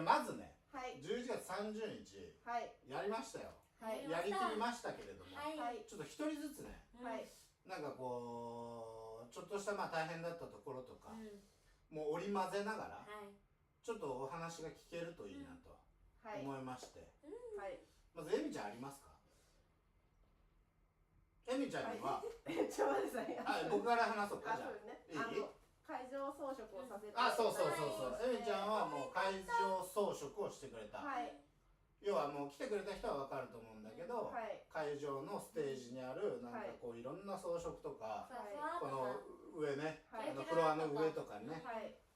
まずね、はい、11月30日、はい、やりましたよ。はい、やりきりましたけれども、はい、ちょっと一人ずつね、はい、なんかこうちょっとしたまあ大変だったところとか、うん、もう織り交ぜながら、はい、ちょっとお話が聞けるといいなと思いまして、はい、まずエミちゃんありますか？エミちゃんには、ちょっと待ってください。はい、僕から話そうか。じゃあ、そうですね。いい？会場装飾をさせて。あ、そうそうそうそう。エミちゃんはもう会場装飾をしてくれた。はい。要はもう来てくれた人は分かると思うんだけど、はい、会場のステージにあるなんかこういろんな装飾とか、この上ね、フロアの上とかね、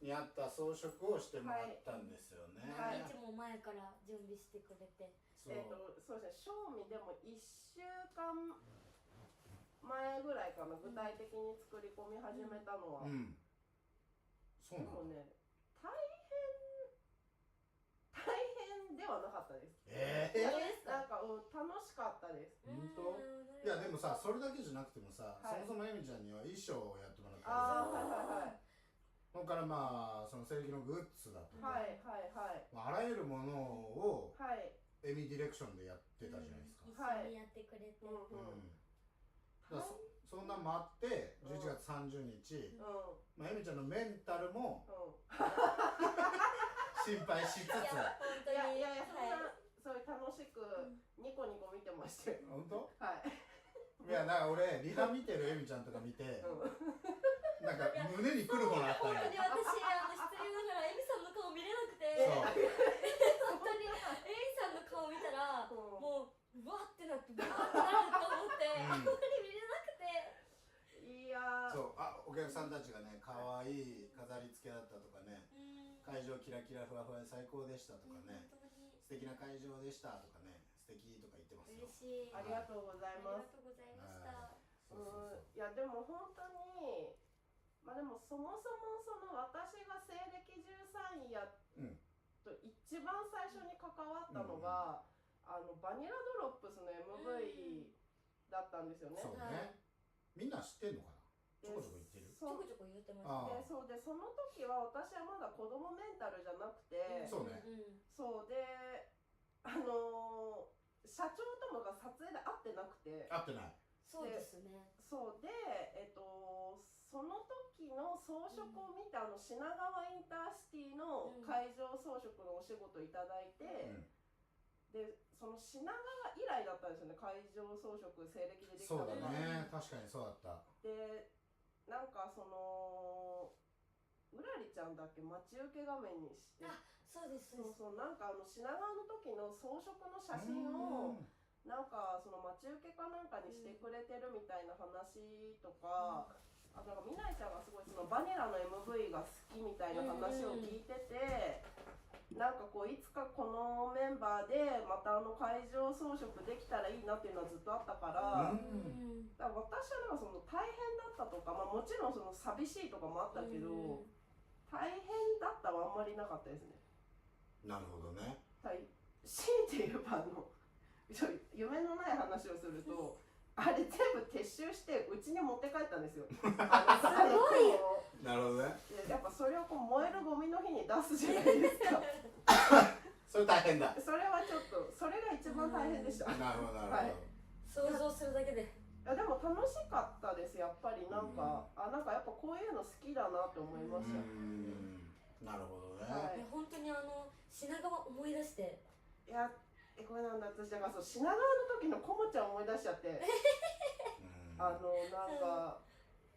にあった装飾をしてもらったんですよね。はい、いつも前から準備してくれて。そうですね。賞味でも1週間前ぐらいかな、具体的に作り込み始めたのは。そうなのね。大変ではなかったです。なんか楽しかったです。本当？いやでもさ、それだけじゃなくてもさ、そもそもエミちゃんには衣装をやってもらったり、それからまあその正規のグッズだとか、あらゆるものをエミディレクションでやってたじゃないですか。一緒にやってくれて。そんな待って11月30日、まあエミちゃんのメンタルも心配しつつ、いやそういう楽しくニコニコ見てましたよ。本当？はい。いやだから俺リハ見てるエミちゃんとか見て、なんか胸にくるものあったんや。本当に私失礼ながらエミさんの顔見れなくて、本当にエミさんの顔見たらもうわってなってバーってなると思ってあんまり見れなくて。いやそうお客さんたちがね可愛い飾り付けだったとかね、会場キラキラふわふわで最高でしたとかね、素敵な会場でしたとかね、素敵とか言ってますよ。嬉しい。ありがとうございます。ありがとうございました。いやでも本当にまあでもそもそもその私が西暦13位やと一番最初に関わったのがバニラドロップスの MV だったんですよね。そうね。みんな知ってんのかな？ちょこちょこ言ってる？ちょこちょこ言ってますね。でその時は私はまだ子供メンタルじゃなくて、そうね。そうで社長ともが撮影で会ってなくて。会ってない。そうですね。そうでその時の装飾を見て品川インターシティの会場装飾のお仕事いただいて、でその品川以来だったんですよね、会場装飾西暦でできたのが。そうだね、確かにそうだった。でなんかうらりちゃんだっけ、待ち受け画面にして、そうですそうなんか品川の時の装飾の写真をなんかその待ち受けかなんかにしてくれてるみたいな話とか、あとなんかみないちゃんがすごいそのバニラの MV が好きみたいな話を聞いてて、なんかこういつかこのメンバーでまた会場装飾できたらいいなっていうのはずっとあったから、だから私はなんかその大変だったとか、まあ、もちろんその寂しいとかもあったけど、大変だったはあんまりなかったですね。なるほどね。はい、強いて言えば夢のない話をすると、あれ全部撤収してうちに持って帰ったんですよ。すごい。なるほどね。やっぱそれをこう燃えるゴミの日に出すじゃないですか。それ大変だ。それはちょっとそれが一番大変でした。なるほどなるほど。はい、想像するだけで。いやでも楽しかったです、やっぱりなんか、なんかやっぱこういうの好きだなと思いました。なるほどね。はい、本当に品川思い出して。いやこれなんだ、私だからそう品川の時のコモちゃん思い出しちゃって、なんか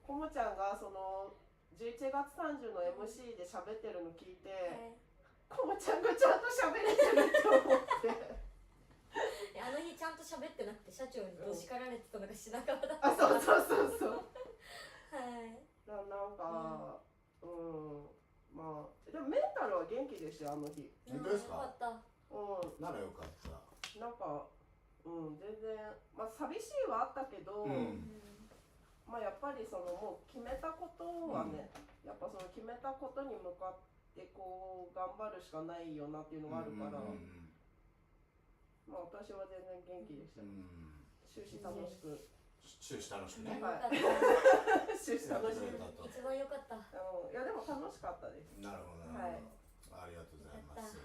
コモちゃんがその11月30の MC で喋ってるの聞いて、コモちゃんがちゃんと喋れてると思って。あの日ちゃんと喋ってなくて社長にどしかられてたのが品川だった。あ、そうはい。なんかまあでもメンタルは元気でしたよ、あの日。本当ですか？よかった。ならよかった。なんか全然まあ寂しいはあったけど、まあやっぱりそのもう決めたことはね、やっぱその決めたことに向かってこう頑張るしかないよなっていうのがあるから、まあ私は全然元気でした。終始楽しく。終始楽しくね。終始楽しく。一番良かった。いやでも楽しかったです。なるほどね。はい。ありがとうございます。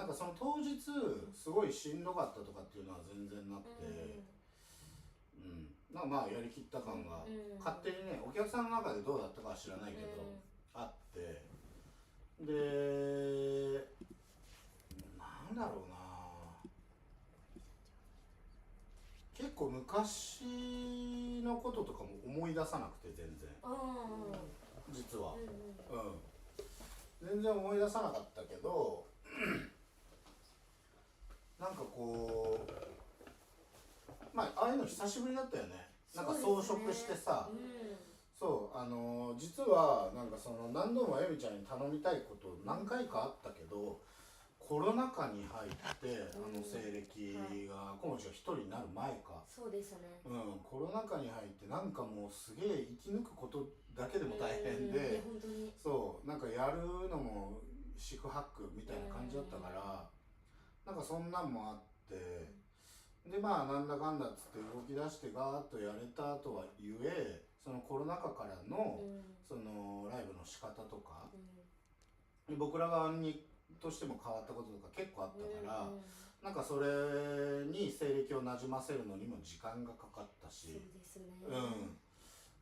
なんかその当日すごいしんどかったとかっていうのは全然なくて、なんかまあやりきった感が勝手にね、お客さんの中でどうだったかは知らないけど、あって、でなんだろうな、結構昔のこととかも思い出さなくて全然、実は、全然思い出さなかったけどなんかこう、まあああいうの久しぶりだったよね。なんか装飾してさ、そう実はなんかその何度もエミちゃんに頼みたいこと何回かあったけど、コロナ禍に入って西暦がコモチが一人になる前か、そうですね、コロナ禍に入ってなんかもうすげえ生き抜くことだけでも大変で、そうなんかやるのも四苦八苦みたいな感じだったから、なんかそんなんもあって、でまあなんだかんだっつって動き出してガーッとやれたとはゆえ、そのコロナ禍からのそのライブの仕方とか、僕ら側にとしても変わったこととか結構あったから、なんかそれに西暦をなじませるのにも時間がかかったし、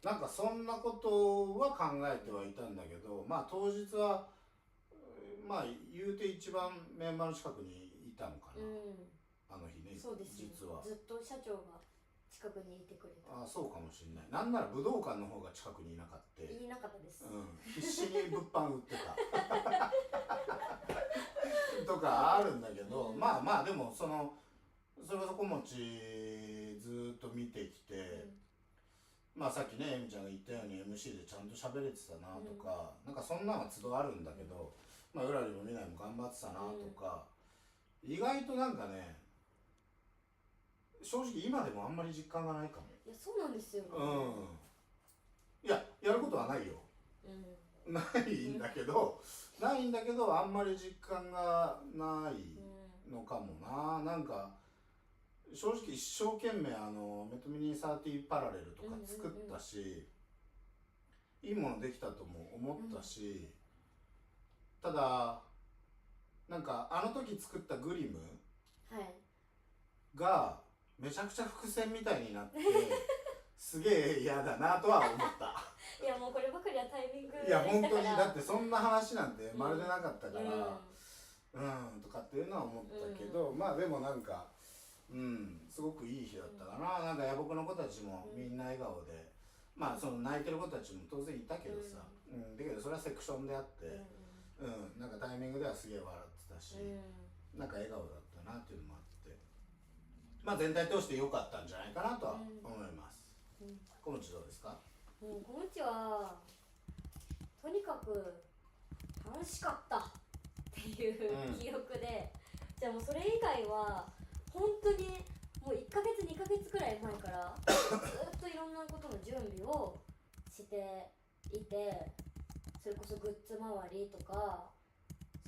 なんかそんなことは考えてはいたんだけど、まあ当日はまあ言うて一番メンバーの近くにいたのかな、あの日ね。そうですね、実はずっと社長が近くにいてくれた。ああ、そうかもしれない。なんなら武道館の方が近くにいなかった。いなかったです、必死に物販売ってたとかあるんだけど、まあまあでもそれこそ小餅ずっと見てきて、まあさっきねエミちゃんが言ったように MC でちゃんと喋れてたなとか、なんかそんなのは都度あるんだけど、まあうらりもみないも頑張ってたなとか、意外となんかね、正直今でもあんまり実感がないかも。いやそうなんですよね。いややることはないよ、ないんだけどあんまり実感がないのかもな。なんか正直一生懸命メトミニ30パラレルとか作ったし、いいものできたとも思ったし、ただなんかあの時作ったグリムがめちゃくちゃ伏線みたいになってすげえ嫌だなとは思ったいやもうこればかりはタイミングでいや本当にだってそんな話なんてまるでなかったから、とかっていうのは思ったけど、まあでもなんかすごくいい日だったかな。なんか野僕の子たちもみんな笑顔で、まあその泣いてる子たちも当然いたけどさ、だけどそれはセクションであって、なんかタイミングではすげえ笑ってたし、なんか笑顔だったなっていうのもあって、まあ全体通して良かったんじゃないかなとは思います。小餅どうですか？小餅はとにかく楽しかったっていう記憶で、じゃあもうそれ以外は本当にもう1ヶ月2ヶ月くらい前からずっといろんなことの準備をしていて、それこそグッズ周りとか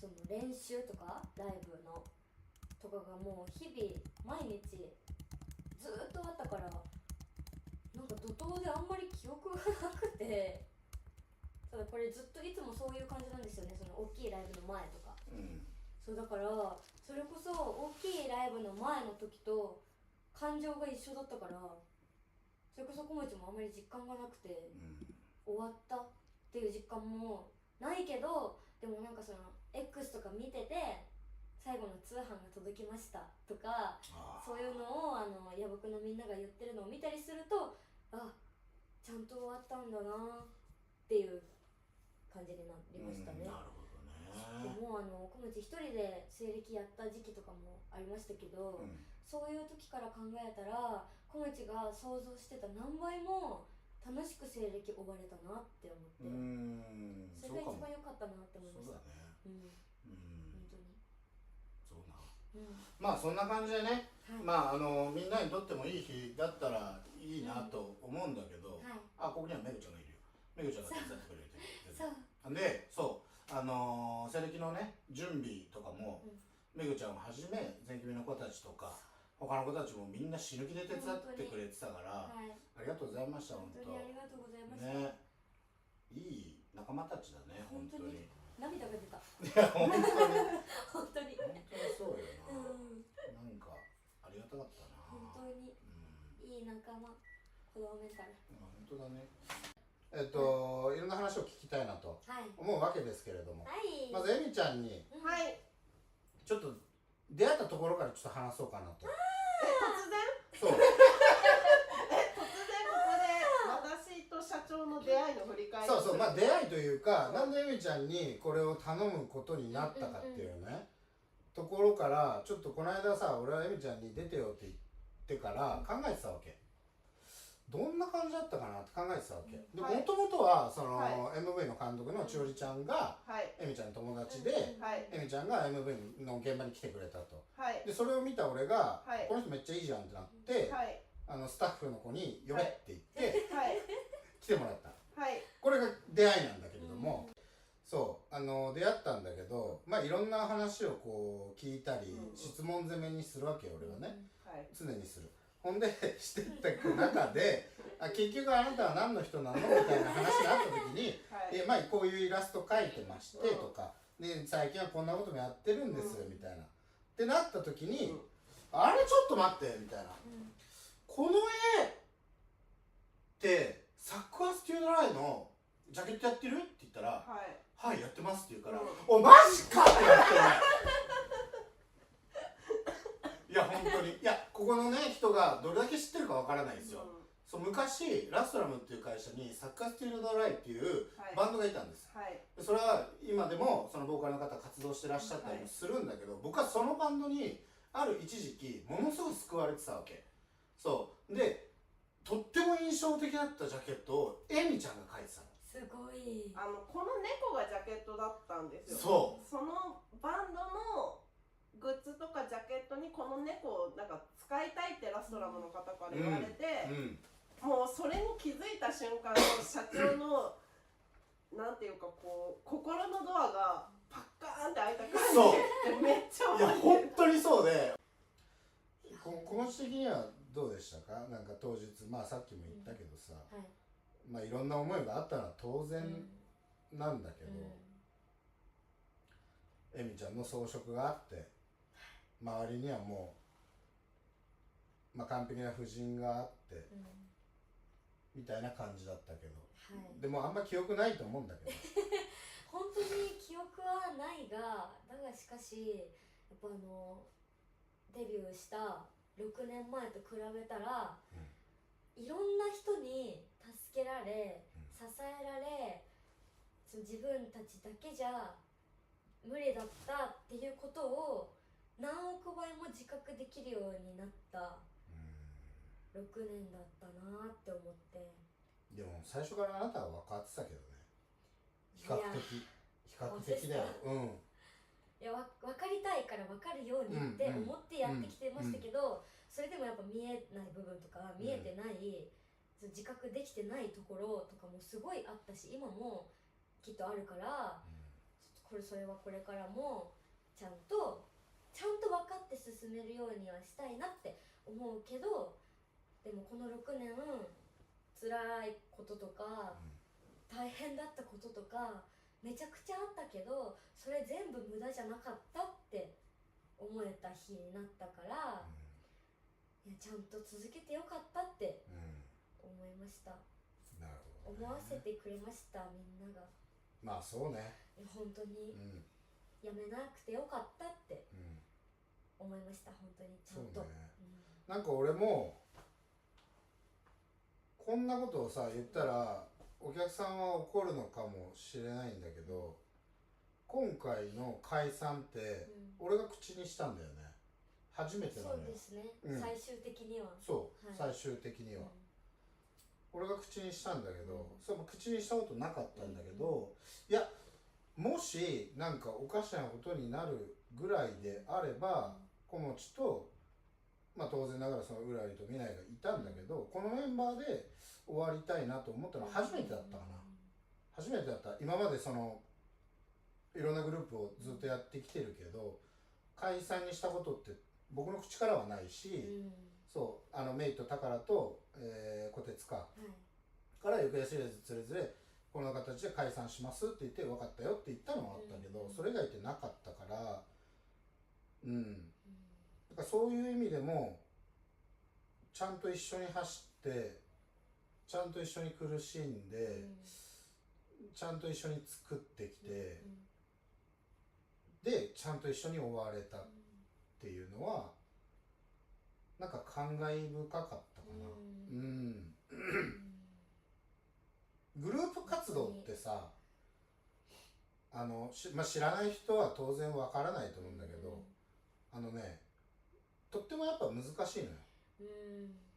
その練習とかライブのとかがもう日々毎日ずっとあったから、なんか怒涛であんまり記憶がなくて、ただこれずっといつもそういう感じなんですよね、その大きいライブの前とか、そうだからそれこそ大きいライブの前の時と感情が一緒だったから、それこそ小餅もあんまり実感がなくて、終わったっていう実感もないけど、でもなんかその X とか見てて最後の通販が届きましたとか、そういうのを野僕のみんなが言ってるのを見たりすると、あ、ちゃんと終わったんだなっていう感じになりましたね。なるほどね。でも小餅一人で西暦やった時期とかもありましたけど、そういう時から考えたら小餅が想像してた何倍も楽しく西暦終われたなって思って、それが一番良かったなって思いました。そうだね。本当にそうな。まあそんな感じでね、まあみんなにとってもいい日だったらいいなと思うんだけど、あ、ここにはめぐちゃんがいるよ。めぐちゃんが手伝ってくれてる。で、そう西暦のね準備とかも、めぐちゃんをはじめ全組の子たちとか他の子たちもみんな死ぬ気で手伝ってくれてたから、ありがとうございました。本当にありがとうございました。ね、いい仲間たちだね、本当に。涙が出た。いや本当に本当に本当にいい仲間、子供メンタル。本当だね。いろんな話を聞きたいなと思うわけですけれども、はい、まずエミちゃんに、はい、ちょっと出会ったところからちょっと話そうかなと。突然？そう。突然ここで私と社長の出会いの振り返り。そうそう、まあ出会いというか、なんでエミちゃんにこれを頼むことになったかっていうね、ところからちょっとこの間さ、俺はエミちゃんに出てよって言ってから考えてたわけ。どんな感じだったかなって考えてたわけ。で、もともとはその、MV の監督の千織ちゃんが、エミちゃんの友達で、エミちゃんが MV の現場に来てくれたと。で、それを見た俺が、この人めっちゃいいじゃんってなって、スタッフの子に呼べって言って、来てもらった。これが出会いなんだけれども、そう、出会ったんだけど、まあいろんな話をこう聞いたり、質問攻めにするわけよ、俺はね。常にする。ほんでしてった中で結局あなたは何の人なのみたいな話があった時にまあこういうイラスト描いてましてとかで最近はこんなこともやってるんですみたいなってなった時にあれちょっと待ってみたいなこの絵ってサックアステュードライのジャケットやってるって言ったらはいやってますって言うからおマジかってなっていや本当にいやここのね人がどれだけ知ってるかわからないんですよ、そう昔ラストラムっていう会社にサッカースティールドライっていうバンドがいたんです、でそれは今でもそのボーカルの方活動してらっしゃったりもするんだけど、僕はそのバンドにある一時期ものすごく救われてたわけ。そうでとっても印象的だったジャケットをエミちゃんが描いてたの。すごい。この猫がジャケットだったんですよ。そのバンドのグッズとかジャケットにこの猫をなんか使いたいってラストラムの方から言われて、もうそれに気づいた瞬間の社長のなんていうかこう心のドアがパッカーンって開いた感じでめっちゃいや本当にそうで気持ち的にはどうでしたか？なんか当日まあさっきも言ったけどさ、まあいろんな思いがあったのは当然なんだけど、エミちゃんの装飾があって周りにはもう、まあ、完璧な婦人があって、みたいな感じだったけど、でもあんま記憶ないと思うんだけど本当に記憶はないが、だがしかしやっぱデビューした6年前と比べたら、いろんな人に助けられ、支えられ、自分たちだけじゃ無理だったっていうことを何億倍も自覚できるようになった6年だったなって思って。でも最初からあなたは分かってたけどね。比較的だよ。いや分かりたいから分かるようにって思ってやってきてましたけど、それでもやっぱ見えない部分とか見えてない、自覚できてないところとかもすごいあったし、今もきっとあるから、それはこれからもちゃんと分かって進めるようにはしたいなって思うけど、でもこの6年辛いこととか、大変だったこととかめちゃくちゃあったけど、それ全部無駄じゃなかったって思えた日になったから、いやちゃんと続けてよかったって思いました。なるほど、思わせてくれました、みんなが。まあそうね、本当に、やめなくてよかったって思いました。本当にちゃんと、なんか俺もこんなことをさ言ったらお客さんは怒るのかもしれないんだけど、今回の解散って俺が口にしたんだよね。初めてなのよ。そうですね、最終的には。そう、最終的には俺が口にしたんだけど、そう口にしたことなかったんだけど、いやもしなんかおかしなことになるぐらいであれば、小持とまあ当然ながらそのうらりと未来がいたんだけど、このメンバーで終わりたいなと思ったのは初めてだったかな。初めてだった。今までそのいろんなグループをずっとやってきてるけど、解散にしたことって僕の口からはないし、そうメイと宝と小鉄か、から行方知れずつれづれこの形で解散しますって言って分かったよって言ったのはあったけど、それ以外ってなかったから、だからそういう意味でもちゃんと一緒に走ってちゃんと一緒に苦しんで、ちゃんと一緒に作ってきて、でちゃんと一緒に終われたっていうのはなんか感慨深かったかな。グループ活動ってさ、知らない人は当然わからないと思うんだけど、とってもやっぱ難しいのよ。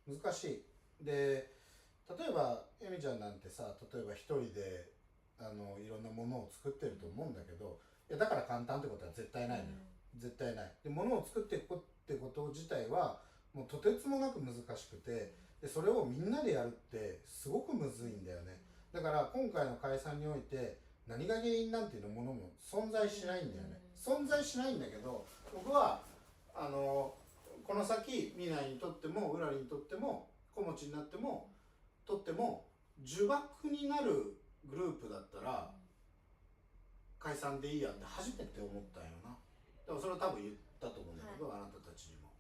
難しい。で、例えばエミちゃんなんてさ、例えば一人でいろんなものを作ってると思うんだけど、いやだから簡単ってことは絶対ないのよ。絶対ない。で、ものを作っていくってこと自体はもうとてつもなく難しくて、でそれをみんなでやるってすごくむずいんだよね。だから今回の解散において何が原因なんていうものも存在しないんだよね。存在しないんだけど、僕はこの先ミナイにとってもウラリにとってもコモチになってもとっても呪縛になるグループだったら解散でいいやって初めて思ったんよな。でもそれを多分言ったと思うんだけど、あなたたちにも。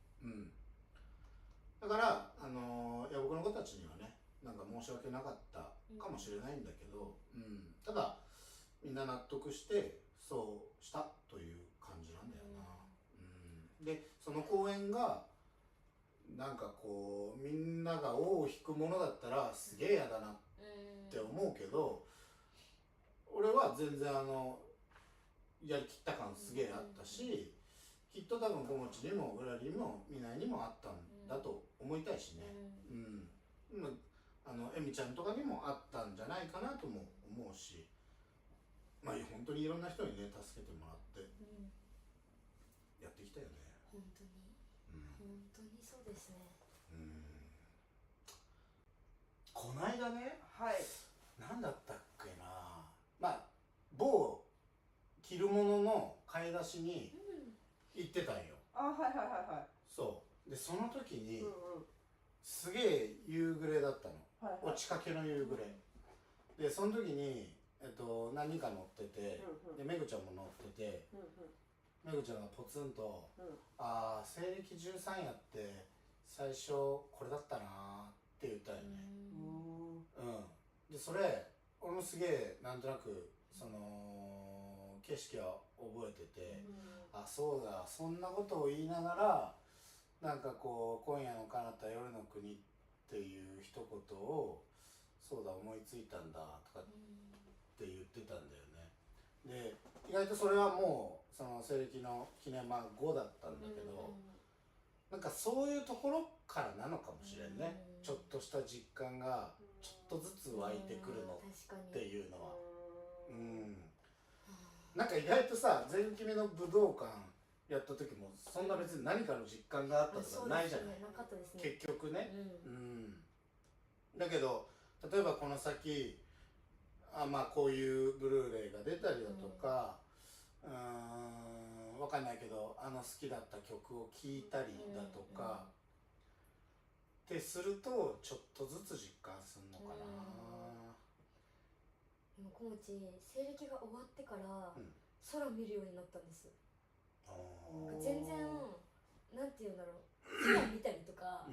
だからいや僕の子たちにはね、なんか申し訳なかったかもしれないんだけど、ただみんな納得してそうしたという感じなんだよな。でその公演がなんかこうみんなが尾を引くものだったらすげえ嫌だなって思うけど、俺は全然やりきった感すげえあったし、きっと多分コモチにもウラリにもミナイにもあったんだと思いたいしね。エミちゃんとかにもあったんじゃないかなとも思うし、まあ本当にいろんな人にね助けてもらってやってきたよね。本当に、本当にそうですね。こないだね、はい、なんだったっけな、まあ某着るものの買い出しに行ってたんよ。そうでその時に、すげえ夕暮れだったの、落ちかけの夕暮れで、その時に何人か乗ってて、でめぐちゃんも乗ってて、めぐちゃんがポツンとああ西暦13やって最初これだったなって言ったよね。でそれ俺もすげえなんとなくその景色は覚えてて、あそうだそんなことを言いながらなんかこう今夜の彼方夜の国っていう一言をそうだ思いついたんだとかって言ってたんだよね。で意外とそれはもうその西暦の記念後だったんだけど、なんかそういうところからなのかもしれんね。ちょっとした実感がちょっとずつ湧いてくるのっていうのは。なんか意外とさ前期目の武道館やった時もそんな別に何かの実感があったとかないじゃない、結局ね。だけど例えばこの先こういうブルーレイが出たりだとか、わかんないけど好きだった曲を聴いたりだとかってするとちょっとずつ実感するのかな。でもコモチ西暦が終わってから空見るようになったんです。全然なんていうんだろう、空見たりとか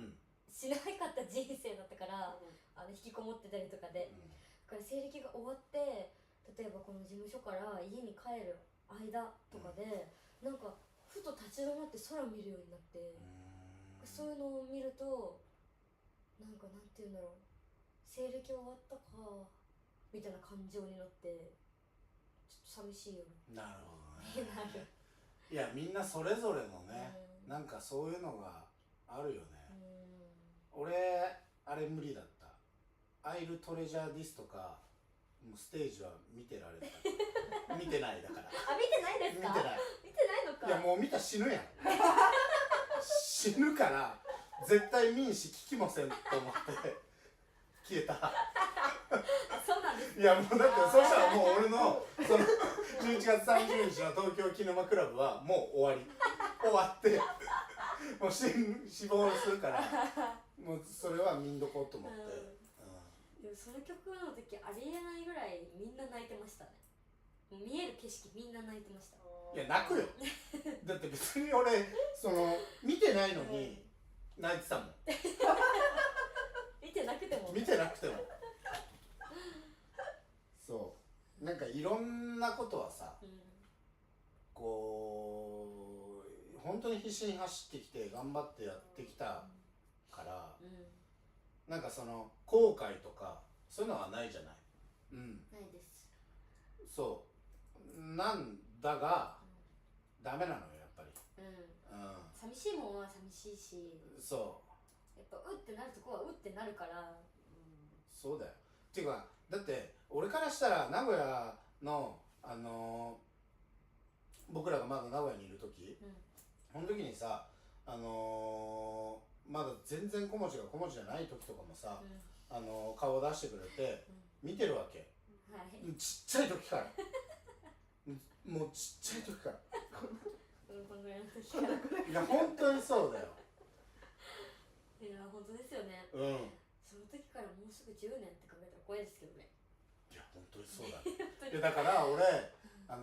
しなかった人生だったから、引きこもってたりとかで、だから西暦が終わって例えばこの事務所から家に帰る間とかで、なんかふと立ち止まって空見るようになって、そういうのを見るとなんかなんていうんだろう、西暦終わったかみたいな感情になってちょっと寂しいよね。なるほどね。いやみんなそれぞれのね、なんかそういうのがあるよね。俺あれ無理だった。アイルトレジャーディスとかもうステージは見てられた。見てないだから。見てないですか？見てないのか。いやもう見たら死ぬやん。死ぬから絶対見んし聞きもせんと思って消えた。そうなんです。いやもうだってそしたらもう俺のその11月30日の東京キネマクラブはもう終わってもう死亡するからもうそれは見んどこうと思って。でもその曲の時ありえないぐらいみんな泣いてましたね。もう見える景色みんな泣いてました。いや泣くよ。だって別に俺その見てないのに泣いてたもん見てなくても見てなくてもそうなんかいろんなことはさ、こう本当に必死に走ってきて頑張ってやってきたから、なんかその後悔とかそういうのはないじゃない。ないです。そうなんだが、ダメなのよやっぱり。寂しいもんは寂しいし、そうやっぱうってなるとこはうってなるから。そうだよ。っていうかだって俺からしたら名古屋の僕らがまだ名古屋にいる時、その時にさまだ全然子持ちが子持ちじゃない時とかもさ、顔を出してくれて、見てるわけ、ちっちゃい時からもうちっちゃい時からこのぐらいの時からいや本当にそうだよ。いや本当ですよね。その時からもうすぐ10年って考えたら怖いですけどね。いや本当にそうだいやだから俺女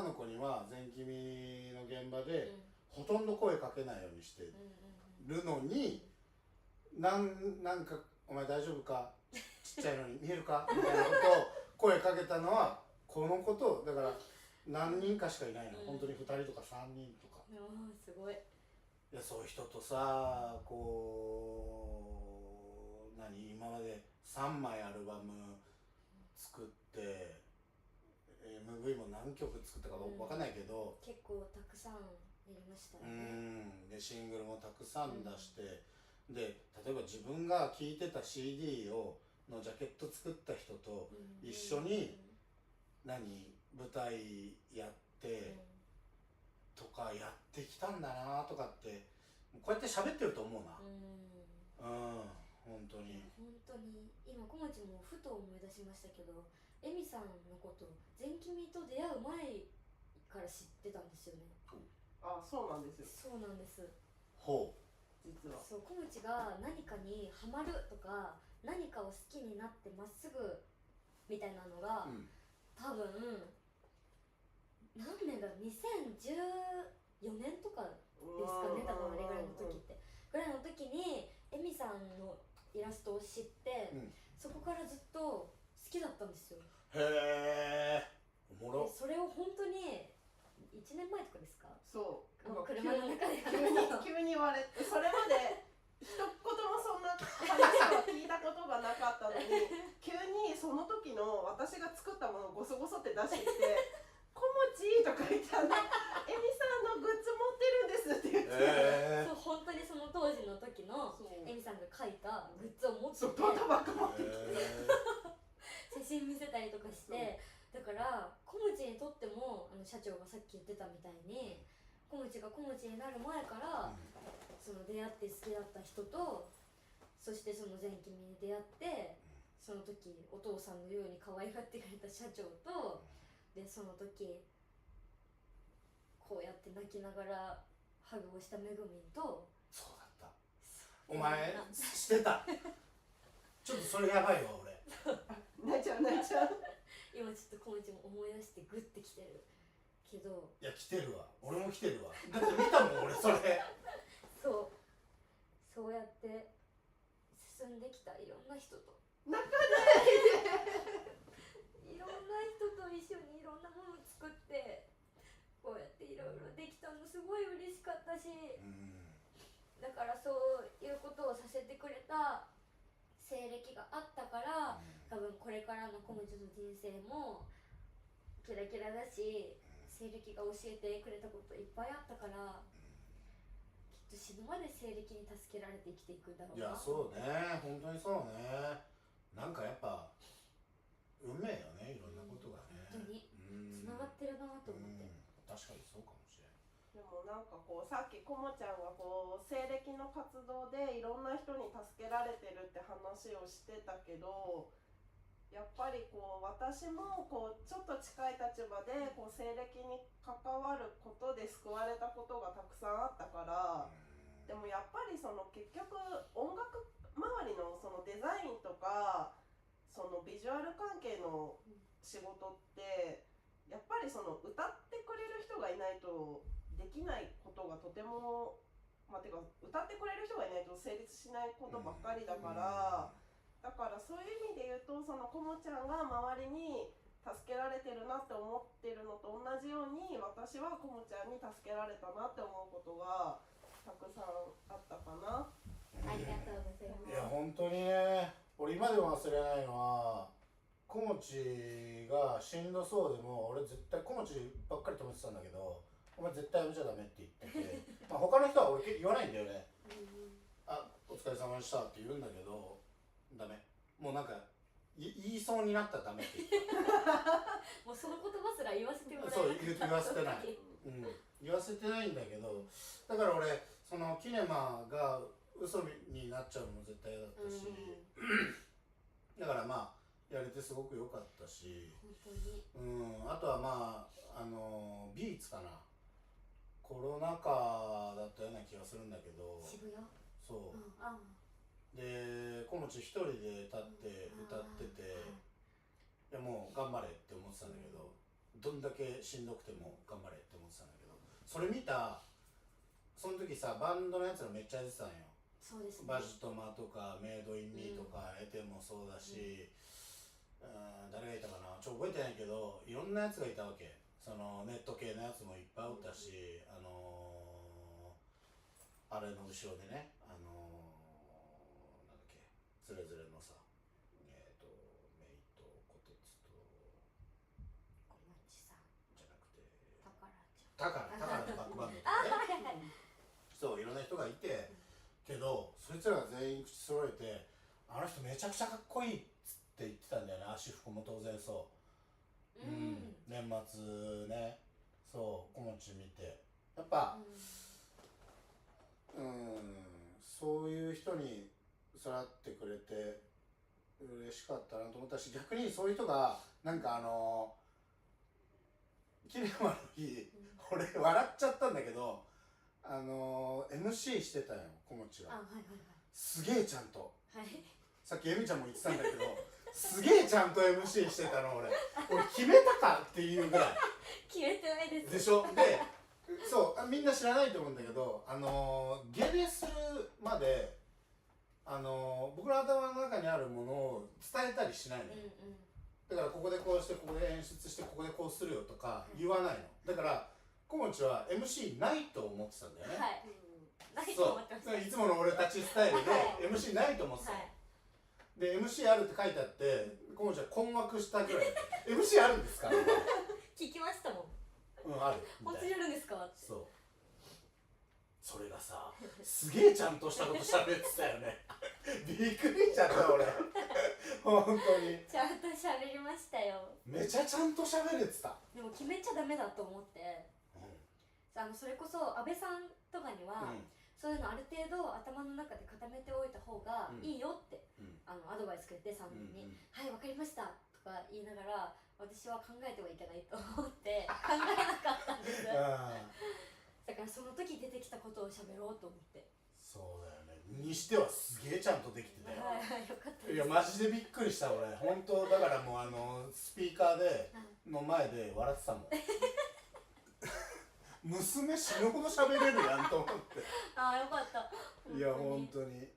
の子には全君の現場で、ほとんど声かけないようにしてるのに、なんかお前大丈夫か、ちっちゃいのに見えるかみたいなことを声かけたのはこのことだから。何人かしかいないの、本当に2人とか3人とか。すごい。いやそういう人とさ、こう今まで3枚アルバム作って、MV も何曲作ったか分かんないけど、結構たくさんやりましたよね。でシングルもたくさん出して、で例えば自分が聴いてた CD のジャケット作った人と一緒に舞台やってとかやってきたんだなとかってこうやって喋ってると思うな。本当に今小町もふと思い出しましたけど、エミさんのこと全君と出会う前から知ってたんですよね。あ、そうなんですよ。そうなんです。ほう。実はそう、小町が何かにハマるとか何かを好きになってまっすぐみたいなのが、多分何年だろう、2014年とかですかね、多分あれぐらいの時ってぐらいの時にエミさんのイラストを知って、そこからずっと好きだったんですよ。へえ、おもろ。それを本当に1年前とかですか。そう、車の中で急に言われて、それまで一言もそんな話は聞いたことがなかったのに急にその時の私が作ったものをゴソゴソって出してきて小餅とか言ってエミさんのグッズ持ってるんですって言って、そう本当にその当時の時のエミさんが描いたグッズを持ってて、バカバカ持ってきて写真見せたりとかして、だから小餅にとっても社長がさっき言ってたみたいに小餅が小餅になる前から、その出会って好きだった人と、そしてその全君に出会ってその時お父さんのように可愛がってくれた社長と、でその時こうやって泣きながらハグをしためぐみんと。そうだった。お前してたちょっとそれやばいわ俺泣いちゃう泣いちゃう今ちょっと小餅も思い出してグッてきてるけど。いや来てるわ、俺も来てるわ。だって見たもん俺それそうやって進んできたいろんな人と泣かないでいろんな人と一緒にいろんなものを作ってこうやっていろいろできたのすごい嬉しかったし、だからそういうことをさせてくれた経歴があったから、多分これからの小餅の人生もキラキラだし、経歴が教えてくれたこといっぱいあったから、きっと死ぬまで経歴に助けられて生きていくんだろうな。いやそうね、本当にそうね。なんかやっぱ運命よね、いろんなことがね。本当につながってるなと思って。確かにそうかもしれない。でもなんかこうさっきこもちゃんがこう西暦の活動でいろんな人に助けられてるって話をしてたけど、やっぱりこう私もこうちょっと近い立場でこう西暦に関わることで救われたことがたくさんあったから、でもやっぱりその結局音楽周りのそのデザインとかそのビジュアル関係の仕事ってやっぱりその歌ってくれる人がいないとできないことがとてもてか歌ってくれる人がいないと成立しないことばっかりだから、だからそういう意味で言うとそのこもちゃんが周りに助けられてるなって思ってるのと同じように私はこもちゃんに助けられたなって思うことがたくさんあったかな。ありがとうございます。いや本当にね、俺今でも忘れないのはこもちがしんどそうでも俺絶対こもちばっかり止めてたんだけど、お前絶対やめちゃダメって言っててまあ他の人は俺言わないんだよね。あ、お疲れ様でしたって言うんだけどダメ、もうなんか言いそうになったらダメって言ったもうその言葉すら言わせてもらえそうな言わせてない、言わせてないんだけど、だから俺そのキネマが嘘になっちゃうのも絶対嫌だったし、だからまあやれてすごく良かったし、本当に、あとはまあビーツかな、コロナ禍だったような気がするんだけど、渋谷、そう、でこもち一人で立って歌ってて、いやもう頑張れって思ってたんだけど、どんだけしんどくても頑張れって思ってたんだけど、それ見たその時さバンドのやつらめっちゃ出てたんよ。そうですね、バジトマとかメイドインミーとかエテもそうだし、誰がいたかな覚えてないけど、いろんなやつがいたわけ。そのネット系のやつもいっぱいおったし、あれの後ろでね、なんだっけ、ズレズレのさ、メイとコテツと小町さんじゃなくてタカラちゃん、タカラのバックバンドとかねそういろんな人がいて、けどそいつらが全員口揃えてあの人めちゃくちゃかっこいいっつって言ってたんだよね。足服も当然そう、年末ね、そうこもち見てやっぱ、そういう人に育ってくれて嬉しかったなと思ったし、逆にそういう人がなんかキネマの日、俺笑っちゃったんだけど、MC してたよこもちが、すげえちゃんと、さっきエミちゃんも言ってたんだけどすげえちゃんと MC してたの。俺決めたかっていうぐらい決めてないですでしょ。でそうみんな知らないと思うんだけど、ゲネするまで僕の頭の中にあるものを伝えたりしないのよ、だからここでこうしてここで演出してここでこうするよとか言わないの。だからこもちは MC ないと思ってたんだよね。ないと思ってました。いつもの俺たちスタイルで MC ないと思ってた、で MC あるって書いてあってこもちは困惑したぐらいMC あるんですか聞きましたもん。ある本当にあるんですかって。そう、それがさすげえちゃんとしたこと喋ってたよねびっくりしちゃった俺本当にちゃんと喋りましたよ。めちゃちゃんと喋れてた。でも決めちゃダメだと思って、それこそ安倍さんとかには、そういうのある程度頭の中で固めておいた方がいいよって、アドバイスくれて3人に、はいわかりましたとか言いながら、私は考えてはいけないと思って考えなかったんですだからその時出てきたことを喋ろうと思って。そうだよね、にしてはすげえちゃんとできてたよ。よかったです。いやマジでびっくりした俺本当。だからもうスピーカーでの前で笑ってたもん娘死ぬほど喋れるやんと思ってよかった。いや本当に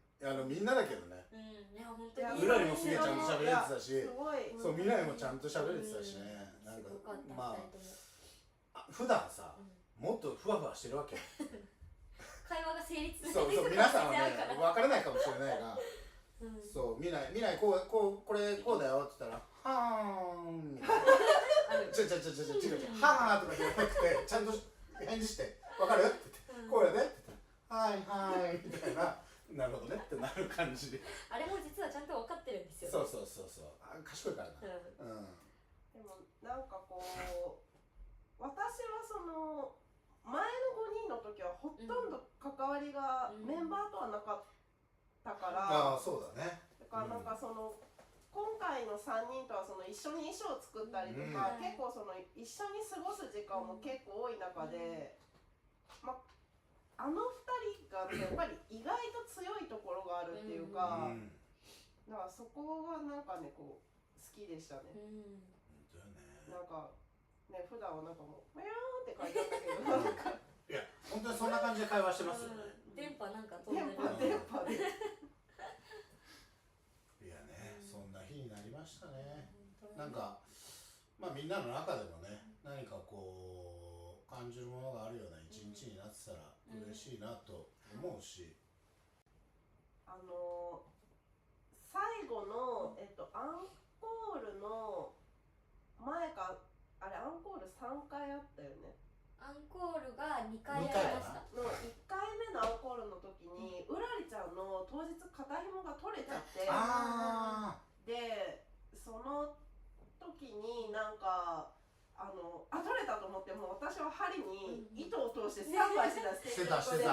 みんなだけどね、いや本当にうらりもすげえちゃんと喋れてたし、すごいそう未来もちゃんと喋れてたしね、なんかまあ普段さ、もっとふわふわしてるわけ会話が成立する。そう皆さんはね分からないかもしれないが、そう未来これこうだよって言ったらはーんみたいな違うはーとかじゃなくてちゃんと返事して分かるって言って、こうやでって言ったらはいはいみたいな、なるほどねってなる感じで、あれも実はちゃんと分かってるんですよ。そう賢いからな。でもなんかこう私はその前の5人の時はほとんど関わりがメンバーとはなかったから、そうだね。だからなんかその今回の3人とはその一緒に衣装を作ったりとか、結構その一緒に過ごす時間も結構多い中で、あの2人がやっぱり意外と強いところがあるっていうか、だからそこがなんかねこう好きでしたね。なんかね普段はなんかもう「メヤーン」って書いてあったけどなんかいや本当にそんな感じで会話してますよね。電波なんか飛んでる。電波で。いやね、そんな日になりましたね。なんかまあみんなの中でもね、何かこう感じるものがあるような一日になってたら嬉しいなと思うし、最後のアンコールの前かあれアンコール3回あったよね。アンコールが2回ありました。の1回目のアンコールの時にうらりちゃんの当日肩紐が取れちゃって、でその時になんか取れたと思っても私は針に糸を通してスタンバイしてたして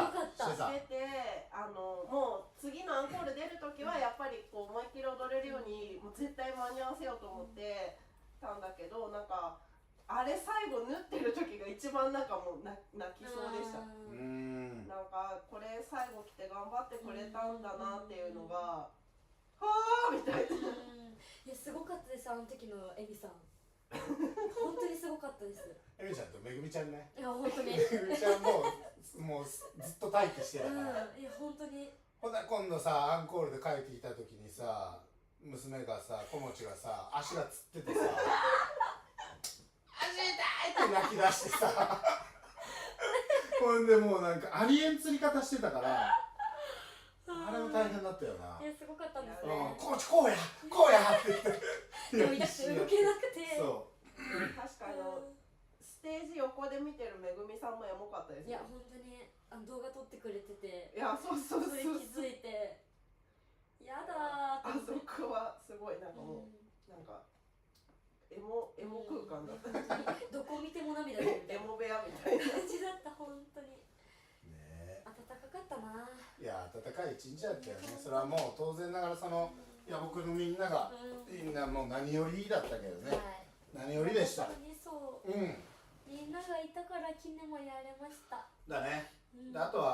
てもう次のアンコール出る時はやっぱりこう思いっきり踊れるようにもう絶対間に合わせようと思ってたんだけど、なんかあれ最後縫ってる時が一番なんかもう泣きそうでした。なんかこれ最後来て頑張ってくれたんだなっていうのがはぁみたいな。いやすごかったです、あの時のエビさん。本当にすごかったです。エミちゃんとめぐみちゃんね。いや本当に。めぐみちゃんもうずっと待機してたから。いや本当に。ほんなら今度さアンコールで帰ってきた時にさ、娘がさ子持ちがさ足がつっててさ足痛いって泣き出してさほんでもうなんかありえん釣り方してたからあれも大変だったよな。いやすごかったんですね。コーチこうやって言ってでも動けなくて。そう確かステージ横で見てるめぐみさんもエモかったですね。いや本当に動画撮ってくれてて、いやそうそれ気づいてやだーあそこはすごいなんかもう、なんかエモ空間だった。どこ見ても涙出るみたいなエモ部屋みたいな感じだった。本当にね。暖かかったな。いや暖かい一日だったよね。それはもう当然ながらいや僕のみんなが、みんなもう何よりだったけどね、何よりでした。本当にそう、みんながいたからキネもやれました。だね。であとは